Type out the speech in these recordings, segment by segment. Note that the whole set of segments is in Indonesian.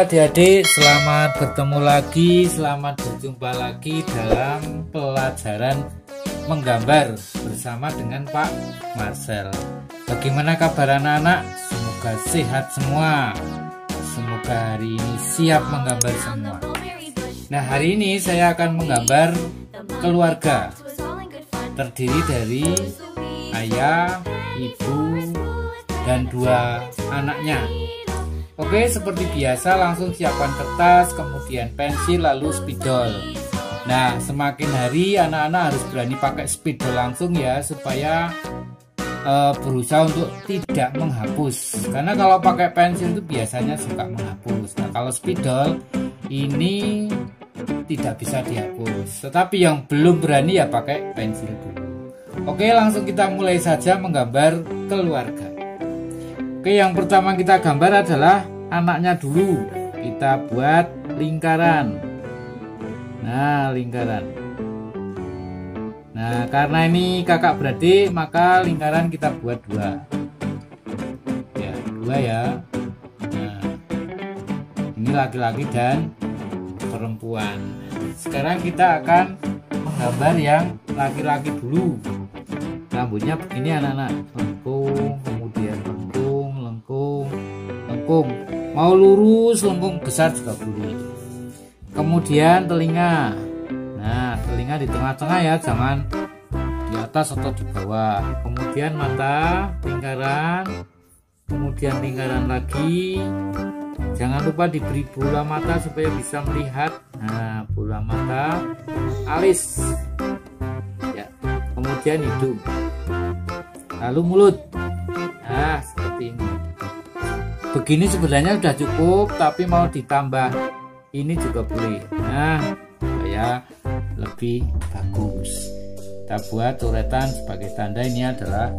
adik-adik, selamat bertemu lagi, selamat berjumpa lagi dalam pelajaran menggambar bersama dengan Pak Marcel. Bagaimana kabar anak-anak? Semoga sehat semua. Semoga hari ini siap menggambar semua. Nah, hari ini saya akan menggambar keluarga. Terdiri dari ayah, ibu, dan 2 anaknya. Oke, seperti biasa langsung siapkan kertas, kemudian pensil, lalu spidol. Nah, semakin hari anak-anak harus berani pakai spidol langsung ya, supaya berusaha untuk tidak menghapus. Karena kalau pakai pensil itu biasanya suka menghapus. Nah, kalau spidol ini tidak bisa dihapus. Tetapi yang belum berani ya pakai pensil dulu. Oke, langsung kita mulai saja menggambar keluarga. Oke, yang pertama kita gambar adalah anaknya dulu. Kita buat lingkaran. Nah, lingkaran. Nah, karena ini kakak beradik, maka lingkaran kita buat 2. Ya, 2 ya. Nah, ini laki-laki dan perempuan. Sekarang kita akan menggambar yang laki-laki dulu. Rambutnya begini anak-anak, lengkung, kemudian lengkung, mau lurus, lengkung besar juga boleh. Kemudian telinga. Nah, telinga di tengah-tengah ya, jangan di atas atau di bawah. Kemudian mata, lingkaran, kemudian lingkaran lagi. Jangan lupa diberi bola mata supaya bisa melihat. Nah, bola mata, alis, ya. Kemudian hidung, lalu mulut. Nah, seperti ini. Begini sebenarnya sudah cukup, tapi mau ditambah ini juga boleh. Nah, supaya lebih bagus. Kita buat coretan sebagai tanda ini adalah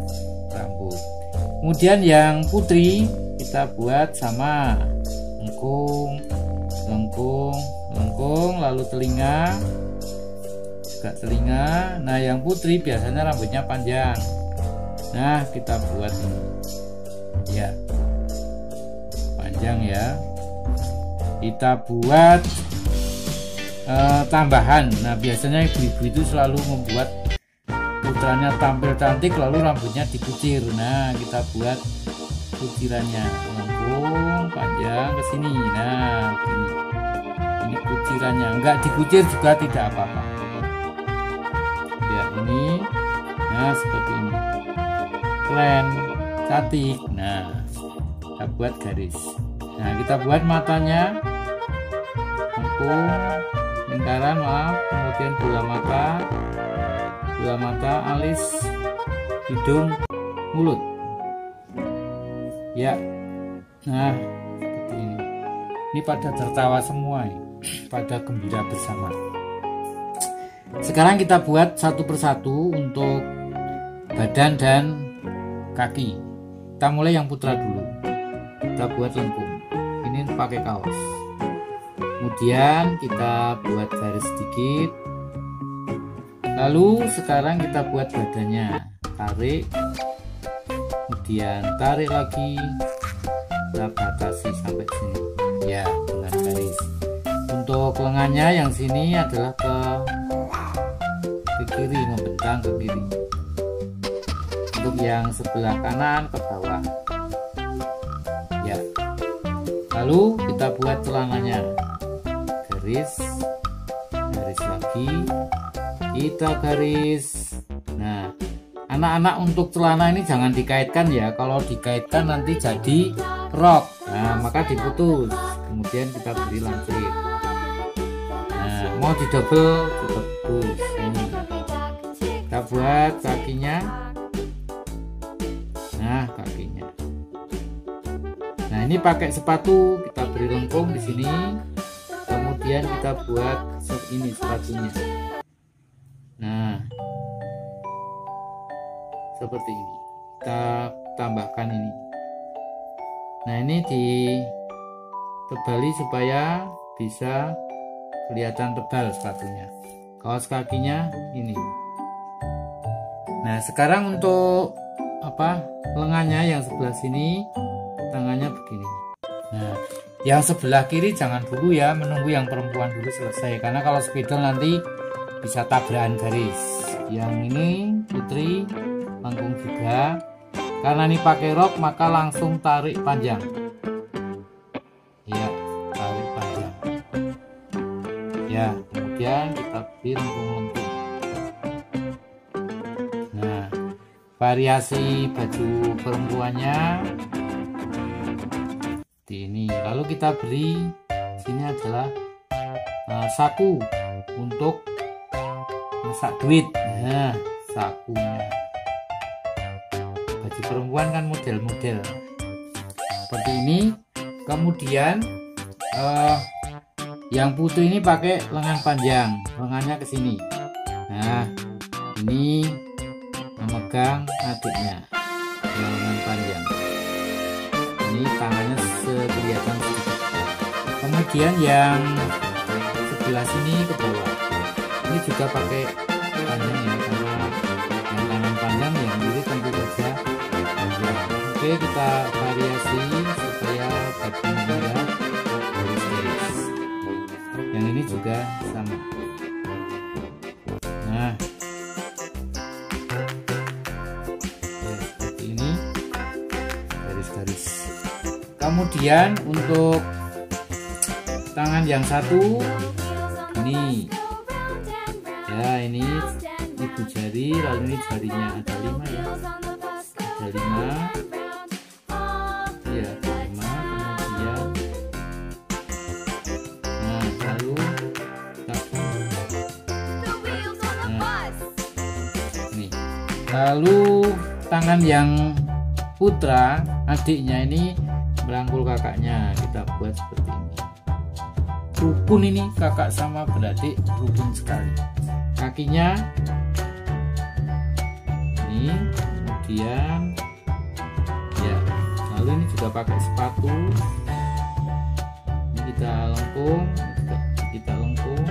rambut. Kemudian yang putri kita buat sama lengkung, lalu telinga, juga telinga. Nah, yang putri biasanya rambutnya panjang. Nah, kita buat ini. Ya. Panjang ya. Kita buat tambahan. Nah, biasanya ibu-ibu itu selalu membuat putranya tampil cantik lalu rambutnya dikucir. Nah, kita buat kucirannya, lengkung panjang ke sini. Nah, ini kucirannya. Enggak dikucir juga tidak apa-apa. Ya, ini. Nah, seperti ini. Keren, cantik. Nah, kita buat garis. Nah, kita buat matanya, lengkung, lingkaran, maaf, kemudian bola mata, alis, hidung, mulut. Ya, nah seperti ini. Ini pada tertawa semua, pada gembira bersama. Sekarang kita buat satu persatu untuk badan dan kaki. Kita mulai yang putra dulu. Kita buat lengkung. Ini pakai kaos. Kemudian kita buat garis sedikit. Lalu sekarang kita buat badannya. Tarik. Kemudian tarik lagi. Kita batasi sampai sini. Ya, dengan garis. Untuk lengannya yang sini adalah ke kiri, membentang ke kiri. Untuk yang sebelah kanan ke bawah. Ya. Lalu kita buat celananya. Garis lagi, kita garis. Nah, anak-anak untuk celana ini jangan dikaitkan ya. Kalau dikaitkan nanti jadi rok. Nah, maka diputus. Kemudian kita beri lancip. Nah, mau didobel juga putus. Ini. Kita buat kakinya. Nah, kakinya. Nah, ini pakai sepatu, kita beri lengkung di sini. Kemudian kita buat ini sepatunya. Nah, seperti ini. Kita tambahkan ini. Nah, ini ditebali supaya bisa kelihatan tebal sepatunya. Kaos kakinya ini. Nah, sekarang untuk lengannya yang sebelah sini, tangannya begini. Nah, Yang sebelah kiri jangan dulu ya, menunggu yang perempuan dulu selesai, karena kalau spidol nanti bisa tabrakan garis. Yang ini putri lengkung juga, karena ini pakai rok maka langsung tarik panjang ya, tarik panjang ya, kemudian kita beri lengkung-lengkung. Nah, variasi baju perempuannya di ini. Lalu kita beri sini adalah saku untuk masak duit. Nah, sakunya baju perempuan kan model-model seperti ini. Kemudian yang putih ini pakai lengan panjang, lengannya ke sini. Nah, ini memegang adiknya yang lengan panjang. Ini tangannya kelihatan sedikit. Kemudian yang sebelah sini ke bawah, ini juga pakai panjang ya, karena yang kanan panjang, yang kiri tentu saja panjang. Oke, kita variasi supaya bajunya garis-garis. Yang ini juga sama. Nah, ya, seperti ini garis-garis. Kemudian untuk tangan yang satu ini ya, ini ibu jari, lalu ini jarinya ada 5 ya, ada 5 ya, ada 5. Kemudian nah, lalu ini, lalu tangan yang putra adiknya ini merangkul kakaknya, kita buat seperti ini. Rukun ini, kakak sama beradik rukun sekali. Kakinya ini, kemudian ya, lalu ini juga pakai sepatu. Ini kita lengkung, kita lengkung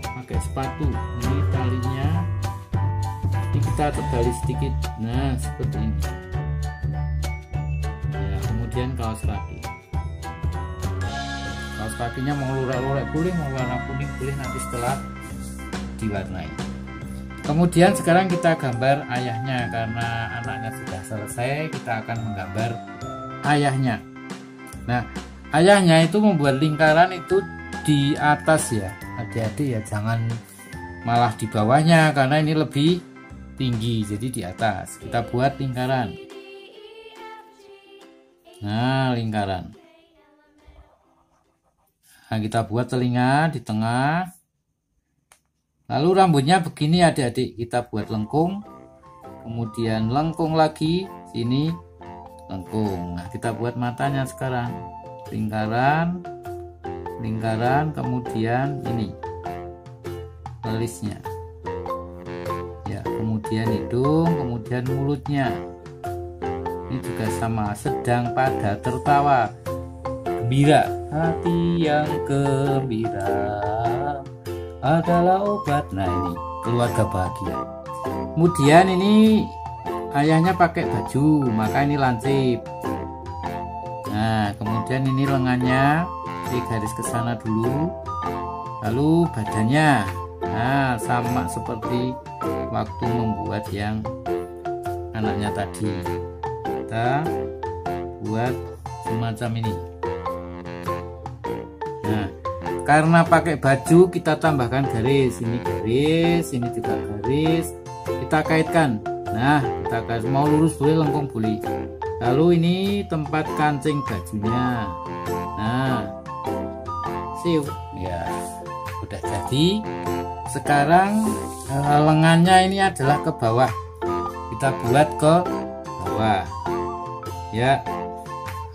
pakai sepatu. Ini talinya, ini kita terbalik sedikit. Nah, seperti ini ya. Kemudian kaos kaki, kaos kakinya mau lurek-lurek boleh, mau warna kuning boleh, nanti setelah diwarnai. Kemudian sekarang kita gambar ayahnya, karena anaknya sudah selesai, kita akan menggambar ayahnya. Nah, ayahnya itu membuat lingkaran itu di atas ya, adik-adik ya, jangan malah di bawahnya, karena ini lebih tinggi, jadi di atas. Kita buat lingkaran. Nah, lingkaran. Nah, kita buat telinga di tengah. Lalu rambutnya begini adik-adik, kita buat lengkung, kemudian lengkung lagi, sini lengkung. Nah, kita buat matanya sekarang, lingkaran, lingkaran, kemudian ini alisnya ya, kemudian hidung, kemudian mulutnya. Ini juga sama, sedang pada tertawa gembira. Hati yang gembira adalah obat. Nah, ini keluarga bahagia. Kemudian ini ayahnya pakai baju, maka ini lancip. Nah, kemudian ini lengannya, di garis ke sana dulu. Lalu badannya, nah sama seperti waktu membuat yang anaknya tadi. Kita buat semacam ini. Nah, karena pakai baju kita tambahkan garis, ini garis, ini juga garis, kita kaitkan. Nah, kita kait, mau lurus boleh, lengkung boleh. Lalu ini tempat kancing bajunya. Nah, siap ya, udah jadi. Sekarang lengannya ini adalah ke bawah, kita buat ke bawah ya,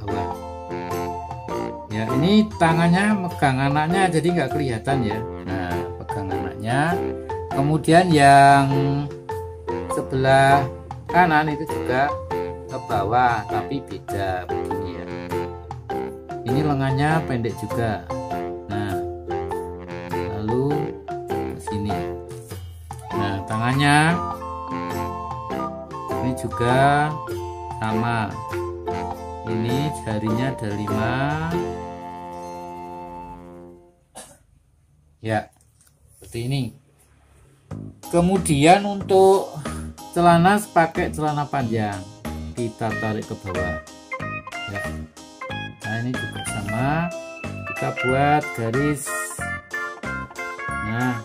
bawah ya. Ini tangannya megang anaknya, jadi nggak kelihatan ya. Nah, pegang anaknya. Kemudian yang sebelah kanan itu juga ke bawah, tapi beda begini ya. Ini lengannya pendek juga. Nah, lalu ke sini. Nah, tangannya ini juga sama. Ini jarinya ada 5 ya, seperti ini. Kemudian untuk celana pakai celana panjang, kita tarik ke bawah ya. Nah ini juga sama, kita buat garis. Nah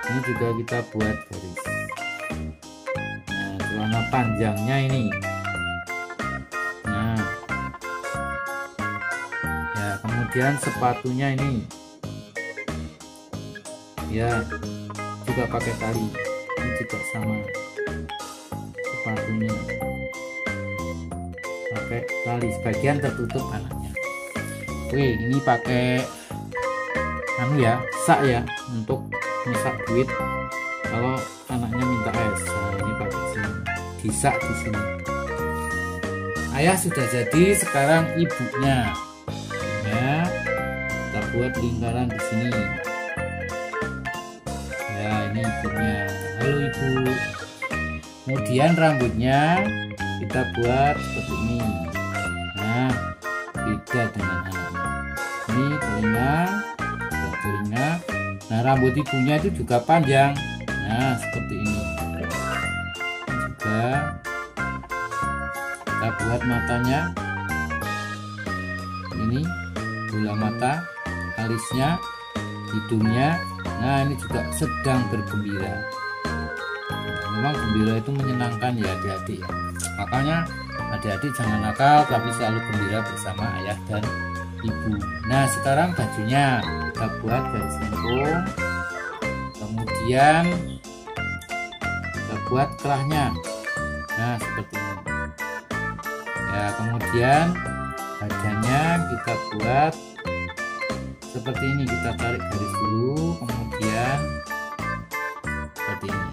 ini juga kita buat garis. Nah celana panjangnya ini. Nah ya, kemudian sepatunya ini ya, juga pakai tali. Ini juga sama, sepatunya pakai tali, sebagian tertutup anaknya. Oke, ini pakai anu ya, sak ya, untuk nyesak duit kalau anaknya minta es. Nah, ini pakai sini, disak di sini. Ayah sudah jadi, sekarang ibunya ya, kita buat lingkaran di sini ya. Ini ibunya, halo ibu. Kemudian rambutnya kita buat seperti ini. Nah beda dengan anaknya. Ini telinga. Nah rambut ibunya itu juga panjang. Nah seperti ini juga. Kita buat matanya, ini bola mata, alisnya, hidungnya. Nah ini juga sedang bergembira. Memang gembira itu menyenangkan ya adik-adik ya. Makanya adik-adik jangan nakal, tapi selalu gembira bersama ayah dan ibu. Nah sekarang bajunya kita buat garis lengkung, kemudian kita buat kerahnya. Nah seperti ini ya. Kemudian badannya kita buat seperti ini, kita tarik garis dulu, kemudian seperti ini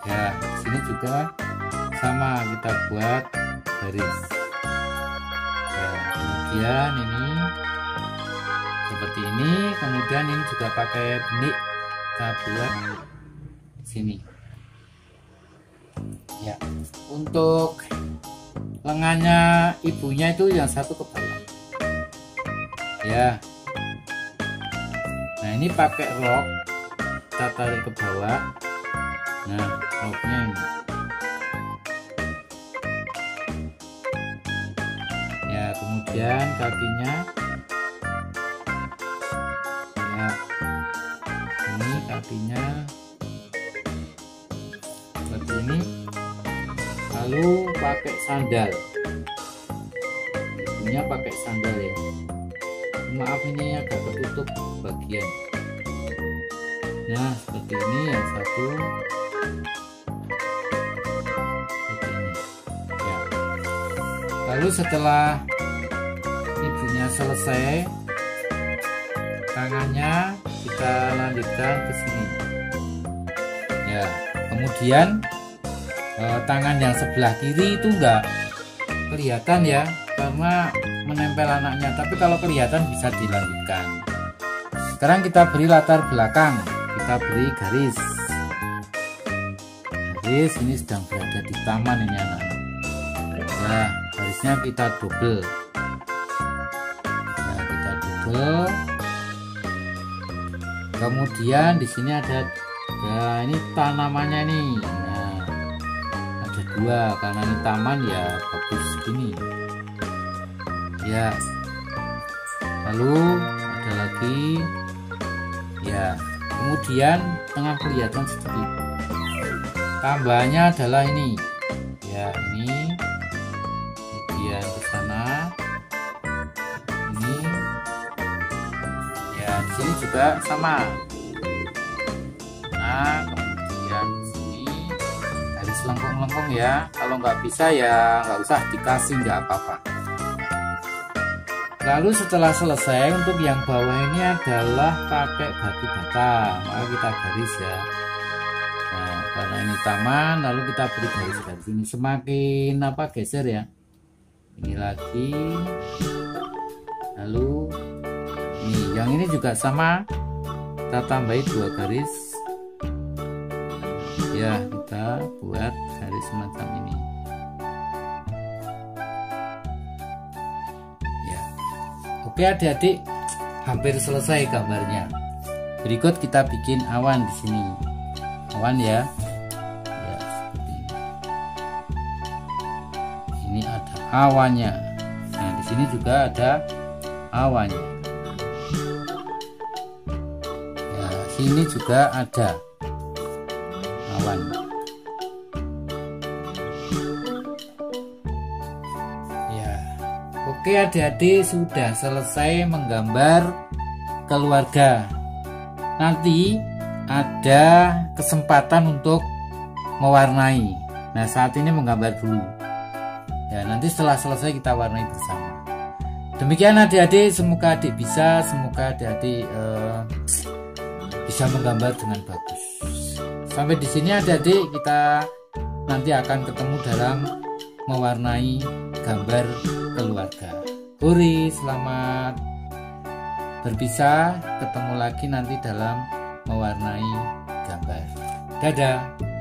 ya. Sini juga sama, kita buat garis ya. Kemudian ini seperti ini, kemudian ini juga pakai benik, kita buat sini ya. Untuk lengannya ibunya itu yang satu ke bawah ya. Nah ini pakai rok, kita tarik ke bawah. Nah roknya ini ya. Kemudian kakinya ya, ini kakinya seperti ini. Lalu pakai sandal, ibunya pakai sandal ya. Maaf ini agak tertutup bagian. Nah seperti ini yang satu seperti ini ya. Lalu setelah ibunya selesai, tangannya kita lanjutkan ke sini ya. Kemudian tangan yang sebelah kiri itu enggak kelihatan ya, karena menempel anaknya, tapi kalau kelihatan bisa dilanjutkan. Sekarang kita beri latar belakang, kita beri garis. Ini sedang berada di taman ini anak-anak ya. Garisnya kita double ya, kita double. Kemudian di sini ada ya, ini tanamannya nih. Nah ada 2, karena ini taman ya, bagus gini ya. Lalu ada lagi ya. Kemudian tengah kelihatan sedikit. Tambahannya adalah ini ya, ini. Kemudian ke sana ini ya. Di sini juga sama. Nah kemudian di sini garis lengkung-lengkung ya. Kalau nggak bisa ya nggak usah dikasih, nggak apa-apa. Lalu setelah selesai, untuk yang bawah ini adalah pakai batu bata, maka kita garis ya. Nah karena ini taman, lalu kita beri garis-garis ini, semakin apa geser ya. Ini lagi, lalu ini yang ini juga sama, kita tambahi 2 garis ya. Kita buat garis semacam ini Oke adik-adik, hampir selesai gambarnya. Berikut kita bikin awan di sini. Awan ya. Ya, seperti ini. Ini ada awannya. Nah, di sini juga ada awannya. Ya, sini juga ada awan. Ya. Oke adik-adik, sudah selesai menggambar keluarga. Nanti ada kesempatan untuk mewarnai. Nah, saat ini menggambar dulu. Ya, nanti setelah selesai kita warnai bersama. Demikian adik-adik, semoga adik-adik bisa menggambar dengan bagus. Sampai di sini adik-adik, kita nanti akan ketemu dalam mewarnai gambar keluarga. Hore, selamat berpisah, ketemu lagi nanti dalam mewarnai gambar. Dadah.